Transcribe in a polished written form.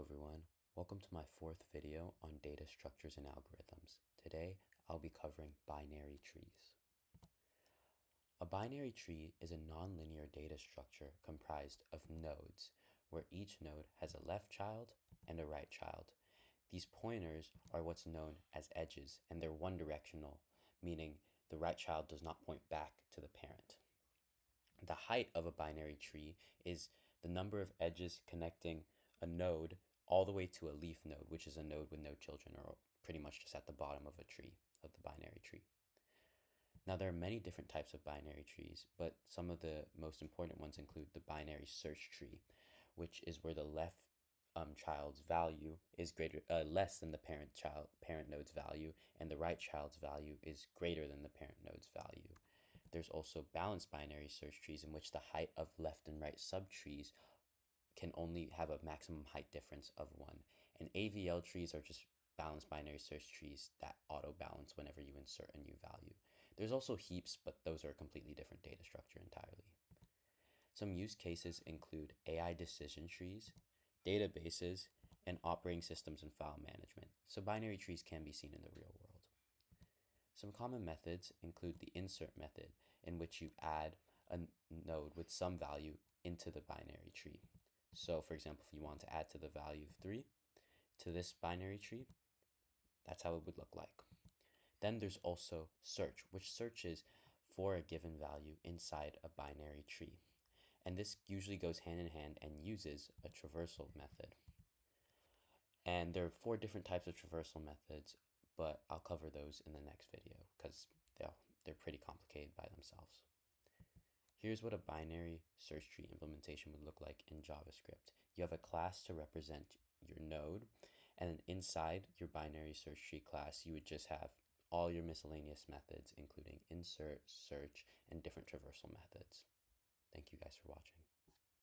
everyone, welcome to my fourth video on data structures and algorithms. Today I'll be covering binary trees. A binary tree is a nonlinear data structure comprised of nodes, where each node has a left child and a right child. These pointers are what's known as edges, and they're one directional, meaning the right child does not point back to the parent. The height of a binary tree is the number of edges connecting a node all the way to a leaf node, which is a node with no children, or pretty much just at the bottom of a tree, of the binary tree. Now, there are many different types of binary trees, but some of the most important ones include the binary search tree, which is where the left child's value is less than the parent node's value, and the right child's value is greater than the parent node's value. There's also balanced binary search trees, in which the height of left and right subtrees can only have a maximum height difference of 1. And AVL trees are just balanced binary search trees that auto balance whenever you insert a new value. There's also heaps, but those are a completely different data structure entirely. Some use cases include AI decision trees, databases, and operating systems and file management. So binary trees can be seen in the real world. Some common methods include the insert method, in which you add a node with some value into the binary tree. So for example, if you want to add to the value of 3 to this binary tree, that's how it would look like. Then there's also search, which searches for a given value inside a binary tree. And this usually goes hand in hand and uses a traversal method. And there are 4 different types of traversal methods, but I'll cover those in the next video because they're pretty complicated by themselves. Here's what a binary search tree implementation would look like in JavaScript. You have a class to represent your node, and then inside your binary search tree class, you would just have all your miscellaneous methods, including insert, search, and different traversal methods. Thank you guys for watching.